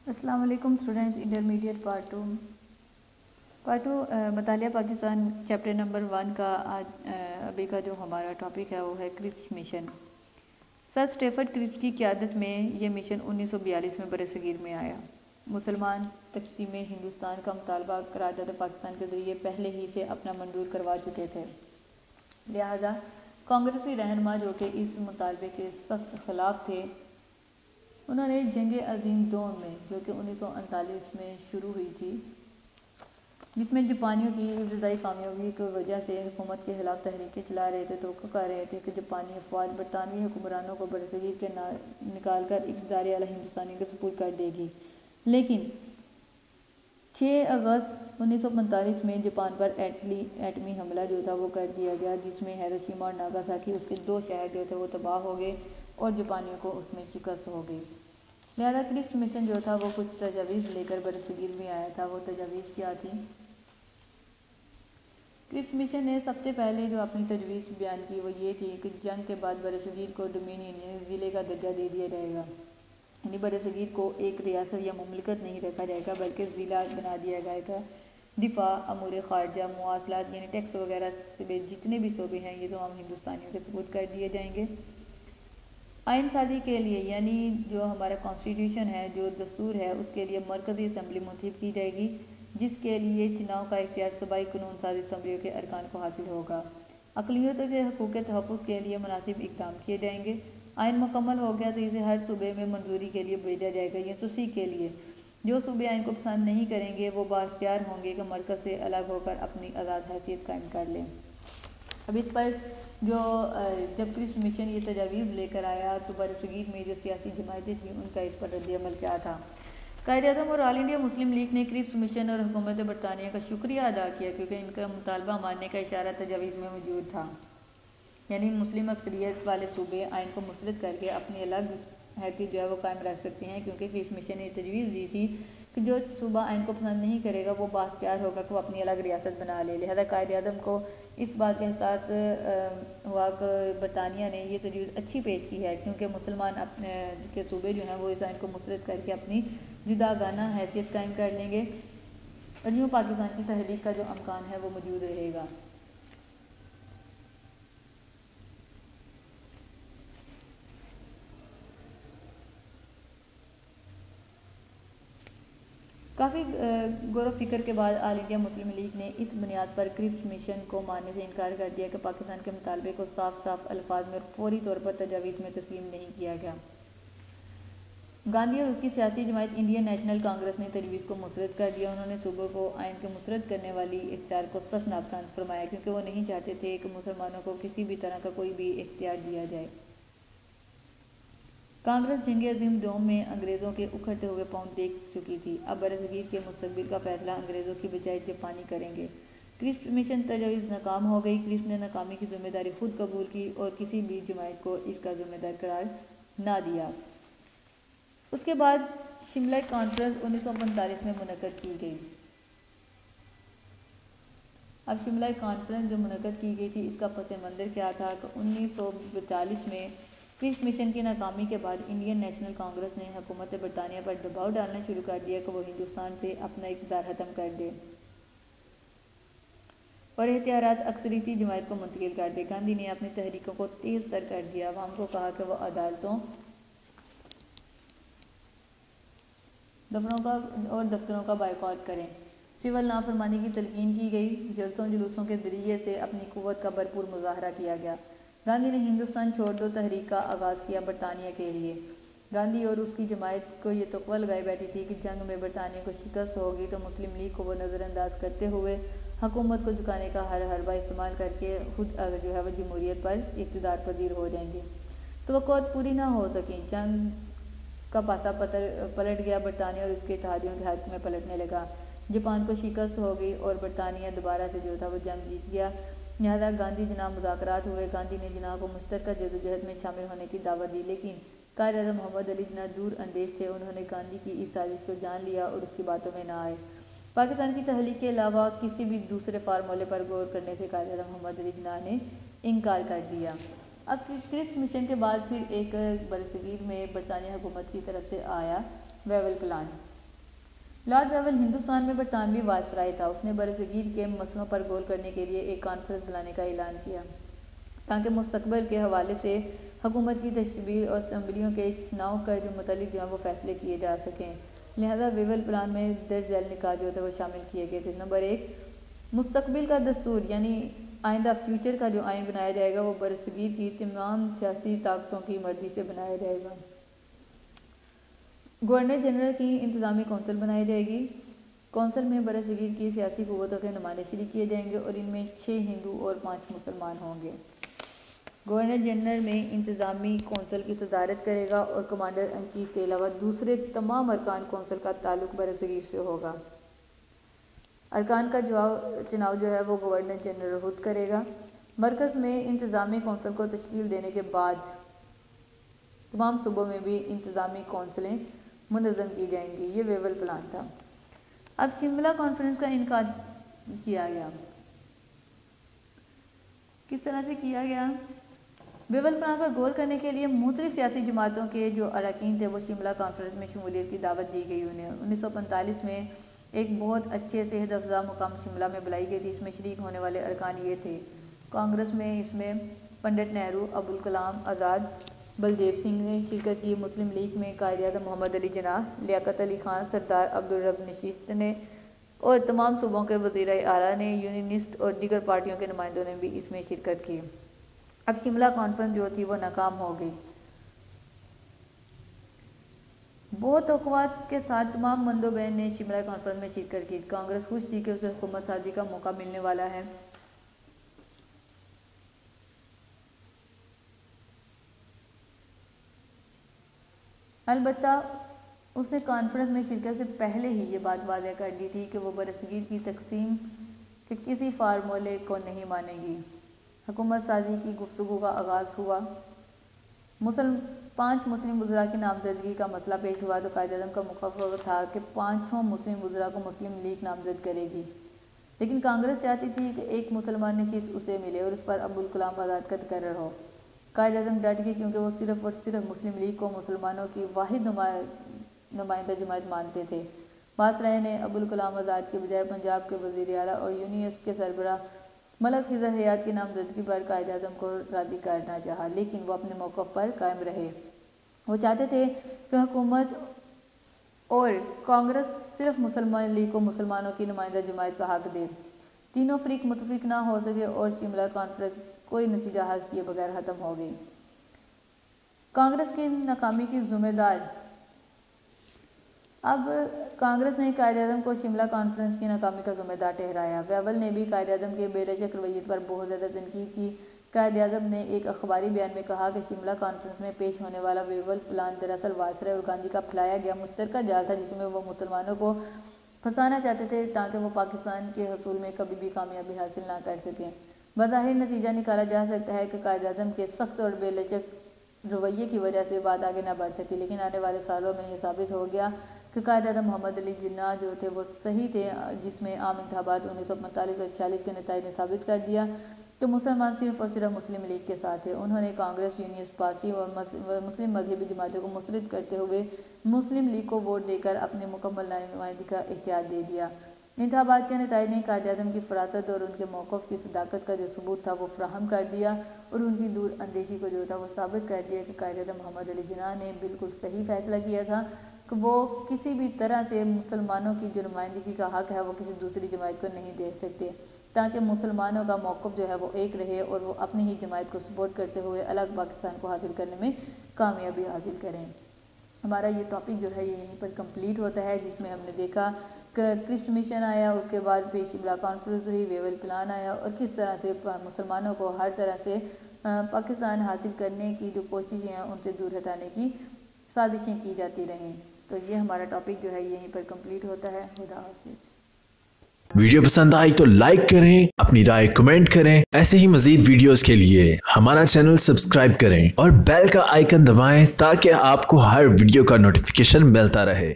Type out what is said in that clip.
السلام علیکم students, intermediate part to مطالعہ پاکستان چیپٹر نمبر 1 کا آج ابھی کا جو ہمارا ٹاپک ہے وہ ہے کرپس مشن۔ سر اسٹیفرڈ کرپس کی قیادت میں یہ مشن 1942 میں برصغیر میں آیا۔ مسلمان تقسیم ہندوستان کا مطالبہ قرارداد پاکستان کے ذریعے پہلے ہی سے اپنا منظور کروا چکے تھے، لہذا کانگریسی رہنما جو کہ اس مطالبے کے سخت خلاف تھے، انہوں نے جنگ عظیم دوم میں جو کہ 1939 میں شروع ہوئی تھی، جس میں جاپانیوں کی ابتدائی کامیابی کی وجہ سے حکومت کے خلاف تحریکیں چلا رہے تھے، توقع کر رہے تھے کہ جاپانی افواج برطانوی حکمرانوں کو برصغیر کے نکال کر اقتدار اعلیٰ ہندوستانی کے سپرد کر دے گی، لیکن 6 اگست 1945 میں جاپان پر ایٹمی حملہ جو تھا وہ کر دیا گیا، جس میں ہیروشیما اور ناگاساکی اس کے 2 شہر جو تھے وہ تباہ ہو گئے اور جاپانیوں کو اس میں شکست ہو گئی۔ لہذا کرپس مشن جو تھا وہ کچھ تجاویز لے کر برصغیر میں آیا تھا۔ وہ تجاویز کیا تھی؟ کرپس مشن نے سب سے پہلے جو اپنی تجویز بیان کی وہ یہ تھی کہ جنگ کے بعد برصغیر کو ڈومینین ضلع کا درجہ دے دیا جائے گا، یعنی برصغیر کو ایک ریاست یا مملکت نہیں رکھا جائے گا بلکہ ضلع بنا دیا جائے گا۔ دفاع، امور خارجہ، مواصلات یعنی ٹیکس وغیرہ سے جتنے بھی شعبے ہیں یہ تمام ہندوستانیوں کے سپرد کر دیے جائیں گے۔ آئین سازی کے لیے یعنی جو ہمارا کانسٹیٹیوشن ہے، جو دستور ہے، اس کے لیے مرکزی اسمبلی منتخب کی جائے گی، جس کے لیے چناؤ کا اختیار صوبائی قانون ساز اسمبلیوں کے ارکان کو حاصل ہوگا۔ اقلیتوں کے حقوق کے تحفظ کے لیے مناسب اقدام کیے جائیں گے۔ آئین مکمل ہو گیا تو اسے ہر صوبے میں منظوری کے لیے بھیجا جائے گا یا توسیع کے لیے۔ جو صوبے آئین کو پسند نہیں کریں گے وہ بااختیار ہوں گے کہ مرکز سے الگ ہو کر اپنی آزاد حیثیت قائم کر لیں۔ اب اس پر جو جب کرپس مشن یہ تجاویز لے کر آیا تو برصغیر میں جو سیاسی جماعتیں تھیں ان کا اس پر رد عمل کیا تھا؟ قائد اعظم اور آل انڈیا مسلم لیگ نے کرپس مشن اور حکومت برطانیہ کا شکریہ ادا کیا کیونکہ ان کا مطالبہ ماننے کا اشارہ تجاویز میں موجود تھا، یعنی مسلم اکثریت والے صوبے آئین کو مسترد کر کے اپنی الگ حیثیت جو ہے وہ قائم رکھ سکتے ہیں، کیونکہ کرپس مشن نے تجویز دی تھی کہ جو صوبہ آئین کو پسند نہیں کرے گا وہ بااختیار ہوگا کہ وہ اپنی الگ ریاست بنا لے۔ لہذا قائد اعظم کو اس بات کا احساس ہوا کہ برطانیہ نے یہ تجویز اچھی پیش کی ہے، کیونکہ مسلمان اپنے کے صوبے جو ہیں وہ اس آئین کو مسترد کر کے اپنی جداگانہ حیثیت قائم کر لیں گے اور یوں پاکستان کی تحریک کا جو امکان ہے وہ موجود رہے گا۔ کافی غور و فکر کے بعد آل انڈیا مسلم لیگ نے اس بنیاد پر کرپس مشن کو ماننے سے انکار کر دیا کہ پاکستان کے مطالبے کو صاف صاف الفاظ میں اور فوری طور پر تجاویز میں تسلیم نہیں کیا گیا۔ گاندھی اور اس کی سیاسی جماعت انڈین نیشنل کانگریس نے تجویز کو مسترد کر دیا۔ انہوں نے صوبوں کو آئین کے مسترد کرنے والی اختیار کو سخت ناپسند فرمایا کیونکہ وہ نہیں چاہتے تھے کہ مسلمانوں کو کسی بھی طرح کا کوئی بھی اختیار دیا جائے۔ کانگریس جنگ عظیم دوم میں انگریزوں کے اکھڑتے ہوئے پاؤں دیکھ چکی تھی، اب برصغیر کے مستقبل کا فیصلہ انگریزوں کی بجائے جاپانی کریں گے۔ کرپس مشن تجویز ناکام ہو گئی۔ کرپس نے ناکامی کی ذمہ داری خود قبول کی اور کسی بھی جماعت کو اس کا ذمہ دار قرار نہ دیا۔ اس کے بعد شملہ کانفرنس 1945 میں منعقد کی گئی۔ اب شملہ کانفرنس جو منعقد کی گئی تھی اس کا پس منظر کیا تھا کہ 1942 میں کرپس مشن کی ناکامی کے بعد انڈین نیشنل کانگریس نے حکومت برطانیہ پر دباؤ ڈالنا شروع کر دیا کہ وہ ہندوستان سے اپنا اقتدار ختم کر دے اور اختیارات اکثریتی جماعت کو منتقل کر دے۔ گاندھی نے اپنی تحریکوں کو تیز تر کر دیا، عوام کو کہا کہ وہ عدالتوں دفتروں کا بائیکاٹ کریں۔ سول نافرمانی کی تلقین کی گئی۔ جلسوں جلوسوں کے ذریعے سے اپنی قوت کا بھرپور مظاہرہ کیا گیا۔ گاندھی نے ہندوستان چھوڑ دو تحریک کا آغاز کیا برطانیہ کے لیے۔ گاندھی اور اس کی جماعت کو یہ توقع لگائی بیٹھی تھی کہ جنگ میں برطانیہ کو شکست ہوگی تو مسلم لیگ کو وہ نظر انداز کرتے ہوئے حکومت کو جھکانے کا ہر حربہ استعمال کر کے خود جو ہے وہ جمہوریت پر اقتدار پذیر ہو جائیں گے۔ توقعات پوری نہ ہو سکیں۔ جنگ کا پاسا پلٹ گیا، برطانیہ اور اس کے اتحادیوں کے حق میں پلٹنے لگا۔ جاپان کو شکست ہو گئی اور برطانیہ دوبارہ سے جو تھا وہ جنگ جیت گیا۔ لہذا گاندھی جناح مذاکرات ہوئے۔ گاندھی نے جناح کو مشترکہ جدوجہد میں شامل ہونے کی دعوت دی، لیکن قائد اعظم محمد علی جناح دور اندیش تھے۔ انہوں نے گاندھی کی اس سازش کو جان لیا اور اس کی باتوں میں نہ آئے۔ پاکستان کی تحریک کے علاوہ کسی بھی دوسرے فارمولے پر غور کرنے سے قائد اعظم محمد علی جناح نے انکار کر دیا۔ اب کرپس مشن کے بعد پھر ایک برصغیر میں برطانیہ حکومت کی طرف سے آیا ویول پلان۔ لارڈ ویول ہندوستان میں برطانوی وائسرائے تھا۔ اس نے برصغیر کے مسئلوں پر غور کرنے کے لیے ایک کانفرنس بلانے کا اعلان کیا تاکہ مستقبل کے حوالے سے حکومت کی تشکیل اور اسمبلیوں کے چناؤ کے متعلق جو ہے وہ فیصلے کیے جا سکیں۔ لہذا ویول پلان میں درج ذیل نکات جو تھے وہ شامل کیے گئے تھے۔ نمبر 1، مستقبل کا دستور یعنی آئندہ فیوچر کا جو آئین بنایا جائے گا وہ برصغیر کی تمام سیاسی طاقتوں کی مرضی سے بنایا جائے گا۔ گورنر جنرل کی انتظامی کونسل بنائی جائے گی۔ کونسل میں برصغیر کی سیاسی قوتوں کے نمائندے شریک کیے جائیں گے اور ان میں 6 ہندو اور 5 مسلمان ہوں گے۔ گورنر جنرل میں انتظامی کونسل کی صدارت کرے گا اور کمانڈر ان چیف کے علاوہ دوسرے تمام ارکان کونسل کا تعلق برصغیر سے ہوگا۔ ارکان کا چناؤ جو ہے وہ گورنر جنرل خود کرے گا۔ مرکز میں انتظامی کونسل کو تشکیل دینے کے بعد تمام صوبوں میں بھی انتظامی کونسلیں منظم کی جائیں گی۔ یہ ویول پلان تھا۔ اب شملہ کانفرنس کا انعقاد کیا گیا۔ کس طرح سے کیا گیا؟ ویول پلان پر غور کرنے کے لیے مختلف سیاسی جماعتوں کے جو اراکین تھے وہ شملہ کانفرنس میں شمولیت کی دعوت دی گئی انہیں۔ 1945 میں ایک بہت اچھے صحت افزا مقام شملہ میں بلائی گئی تھی۔ اس میں شریک ہونے والے ارکان یہ تھے: کانگریس میں اس میں پنڈت نہرو، ابوالکلام آزاد، بلدیو سنگھ نے شرکت کی۔ مسلم لیگ میں قائد اعظم محمد علی جناح، لیاقت علی خان، سردار عبدالرب نشست نے اور تمام صوبوں کے وزیر اعلیٰ نے، یونینسٹ اور دیگر پارٹیوں کے نمائندوں نے بھی اس میں شرکت کی۔ اب شملہ کانفرنس جو تھی وہ ناکام ہو گئی۔ بہت توقعات کے ساتھ تمام مندوبین نے شملہ کانفرنس میں شرکت کی۔ کانگریس خوش تھی کہ اسے حکومت سازی کا موقع ملنے والا ہے۔ البتہ اس نے کانفرنس میں شرکت سے پہلے ہی یہ بات واضح کر دی تھی کہ وہ برصغیر کی تقسیم کے کسی فارمولے کو نہیں مانے گی۔ حکومت سازی کی گفتگو کا آغاز ہوا۔ 5 مسلم وزراء کی نامزدگی کا مسئلہ پیش ہوا تو قائد اعظم کا موقف تھا کہ 5 مسلم وزراء کو مسلم لیگ نامزد کرے گی، لیکن کانگریس چاہتی تھی کہ ایک مسلمان نشست اسے ملے اور اس پر ابوالکلام آزاد کا تقرر ہو۔ قائد اعظم ڈٹ گئے کیونکہ وہ صرف اور صرف مسلم لیگ کو مسلمانوں کی واحد نمائندہ جماعت مانتے تھے۔ وائسرائے نے ابوالکلام آزاد کے بجائے پنجاب کے وزیر اعلیٰ اور یونینسٹ کے سربراہ ملک خضر حیات کی نامزدگی پر قائد اعظم کو راضی کرنا چاہا، لیکن وہ اپنے موقف پر قائم رہے۔ وہ چاہتے تھے کہ حکومت اور کانگریس صرف مسلمان لیگ کو مسلمانوں کی نمائندہ جماعت کا حق دے۔ تینوں فریق متفق نہ ہو سکے اور شملہ کانفرنس کوئی نتیجہ حاصل کیے بغیر ختم ہو گئی۔ کانگریس کی ناکامی کی ذمہ دار اب کانگریس نے قائد اعظم کو شملہ کانفرنس کی ناکامی کا ذمہ دار ٹھہرایا۔ ویول نے بھی قائد اعظم کے بے لچک رویت پر بہت زیادہ تنقید کی۔ قائد اعظم نے ایک اخباری بیان میں کہا کہ شملہ کانفرنس میں پیش ہونے والا ویول پلان دراصل وائسرائے اور گاندھی کا پھیلایا گیا مشترکہ جال تھا، جس میں وہ مسلمانوں کو پھنسانا چاہتے تھے تاکہ وہ پاکستان کے حصول میں کبھی بھی کامیابی حاصل نہ کر سکیں۔ بظاہر نتیجہ نکالا جا سکتا ہے کہ قائد اعظم کے سخت اور بے لچک رویے کی وجہ سے بات آگے نہ بڑھ سکی، لیکن آنے والے سالوں میں یہ ثابت ہو گیا کہ قائد اعظم محمد علی جناح جو تھے وہ صحیح تھے، جس میں عام انتخابات 1945 اور 46 کے نتائج نے ثابت کر دیا کہ مسلمان صرف اور صرف مسلم لیگ کے ساتھ تھے۔ انہوں نے کانگریس، یونینسٹ پارٹی اور مسلم مذہبی جماعتوں کو مسرد کرتے ہوئے مسلم لیگ کو ووٹ دے کر اپنے مکمل نمائندگی کا اختیار دے دیا۔ انتخابات کے نتائج نے قائد اعظم کی فراست اور ان کے موقف کی صداقت کا جو ثبوت تھا وہ فراہم کر دیا اور ان کی دور اندیشی کو جو تھا وہ ثابت کر دیا کہ قائد اعظم محمد علی جناح نے بالکل صحیح فیصلہ کیا تھا کہ وہ کسی بھی طرح سے مسلمانوں کی جو نمائندگی کا حق ہے وہ کسی دوسری جماعت کو نہیں دے سکتے، تاکہ مسلمانوں کا موقف جو ہے وہ ایک رہے اور وہ اپنی ہی جماعت کو سپورٹ کرتے ہوئے الگ پاکستان کو حاصل کرنے میں کامیابی حاصل کریں۔ ہمارا یہ ٹاپک جو ہے یہ یہیں پر کمپلیٹ ہوتا ہے، جس میں ہم نے دیکھا کہ کرپس مشن آیا، اس کے بعد پھر شملہ کانفرنس ہوئی، ویول پلان آیا اور کس طرح سے مسلمانوں کو ہر طرح سے پاکستان حاصل کرنے کی جو کوششیں ہیں ان سے دور ہٹانے کی سازشیں کی جاتی رہیں۔ تو یہ ہمارا ٹاپک جو ہے یہیں پر کمپلیٹ ہوتا ہے۔ خدا حافظ۔ ویڈیو پسند آئی تو لائک کریں، اپنی رائے کمنٹ کریں۔ ایسے ہی مزید ویڈیوز کے لیے ہمارا چینل سبسکرائب کریں اور بیل کا آئیکن دبائیں تاکہ آپ کو ہر ویڈیو کا نوٹیفیکیشن ملتا رہے۔